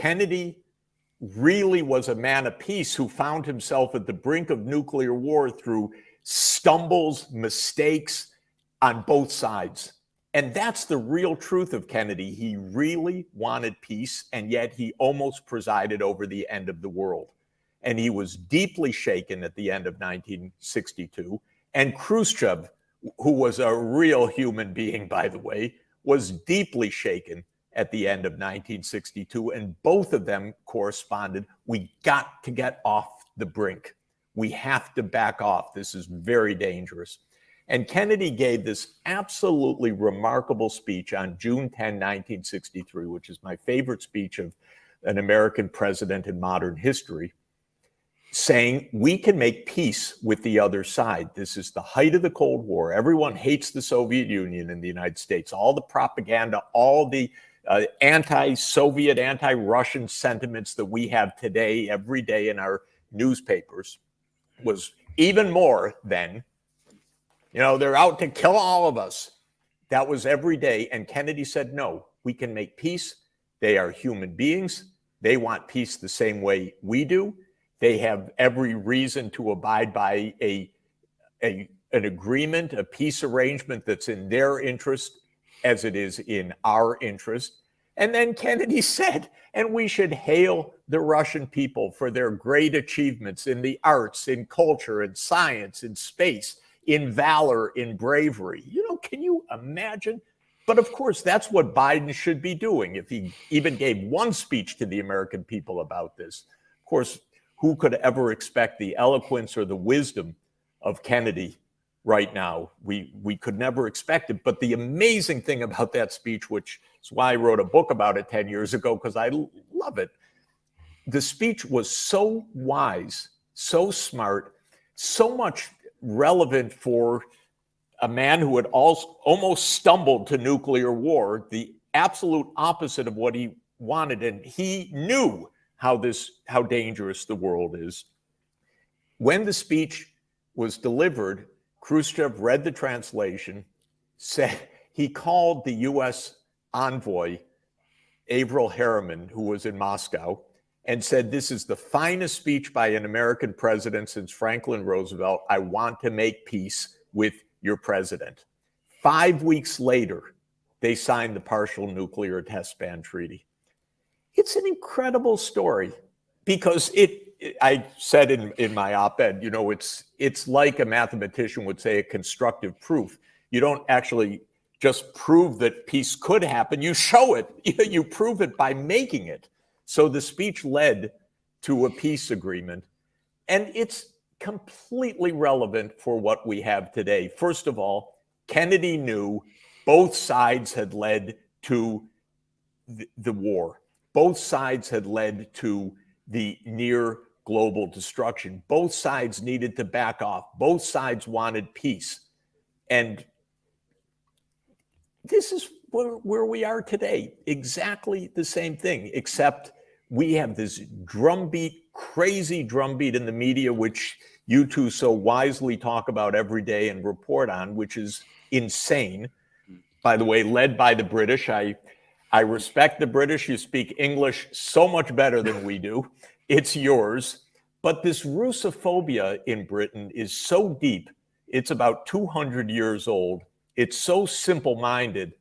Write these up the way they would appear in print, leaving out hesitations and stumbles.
Kennedy really was a man of peace who found himself at the brink of nuclear war through stumbles, mistakes on both sides. And that's the real truth of Kennedy. He really wanted peace, and yet he almost presided over the end of the world. And he was deeply shaken at the end of 1962. And Hruščov, who was a real human being, by the way, was deeply shaken at the end of 1962. And both of them corresponded, we got to get off the brink. We have to back off. This is very dangerous. And Kennedy gave this absolutely remarkable speech on June 10, 1963, which is my favorite speech of an American president in modern history, saying we can make peace with the other side. This is the height of the Cold War. Everyone hates the Soviet Union in the United States. All the propaganda, all the anti-Soviet, anti-Russian sentiments that we have today, every day in our newspapers, was even more then. You know, they're out to kill all of us. That was every day. And Kennedy said, no, we can make peace. They are human beings. They want peace the same way we do. They have every reason to abide by an agreement, a peace arrangement that's in their interest as it is in our interest. And then Kennedy said, and we should hail the Russian people for their great achievements in the arts, in culture, in science, in space, in valor, in bravery. You know, can you imagine? But of course, that's what Biden should be doing if he even gave one speech to the American people about this. Of course, who could ever expect the eloquence or the wisdom of Kennedy right now? We could never expect it. But the amazing thing about that speech, which is why I wrote a book about it 10 years ago, because I love it, the speech was so wise, so smart, so much relevant for a man who had almost stumbled to nuclear war, the absolute opposite of what he wanted. And he knew how dangerous the world is. When the speech was delivered, Hruščov read the translation, said he called the U.S. envoy, Averell Harriman, who was in Moscow, and said, this is the finest speech by an American president since Frenklina Ruzvelta. I want to make peace with your president. 5 weeks later, they signed the Partial Nuclear Test Ban Treaty. It's an incredible story because I said in my op-ed, you know, it's like a mathematician would say, a constructive proof. You don't actually just prove that peace could happen. You show it. You prove it by making it. So the speech led to a peace agreement, and it's completely relevant for what we have today. First of all, Kennedy knew both sides had led to the war. Both sides had led to the near global destruction. Both sides needed to back off. Both sides wanted peace. And this is where we are today. Exactly the same thing, except we have this drumbeat, crazy drumbeat in the media, which you two so wisely talk about every day and report on, which is insane. By the way, led by the British. I respect the British. You speak English so much better than we do. It's yours. But this Russophobia in Britain is so deep. It's about 200 years old. It's so simple-minded.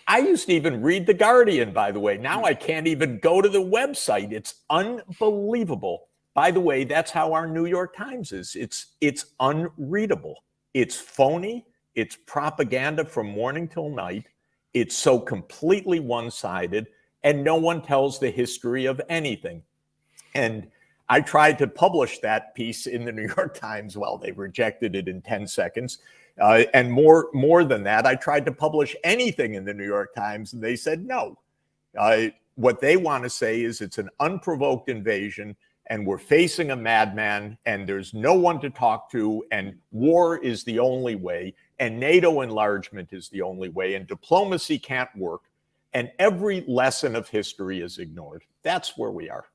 I used to even read The Guardian, by the way. Now I can't even go to the website. It's unbelievable. By the way, that's how our New York Times is. It's unreadable. It's phony. It's propaganda from morning till night. It's so completely one-sided, and no one tells the history of anything. And I tried to publish that piece in the New York Times. Well, they rejected it in 10 seconds. And more than that, I tried to publish anything in the New York Times, and they said no. What they want to say is it's an unprovoked invasion, and we're facing a madman, and there's no one to talk to, and war is the only way, and NATO enlargement is the only way, and diplomacy can't work, and every lesson of history is ignored. That's where we are.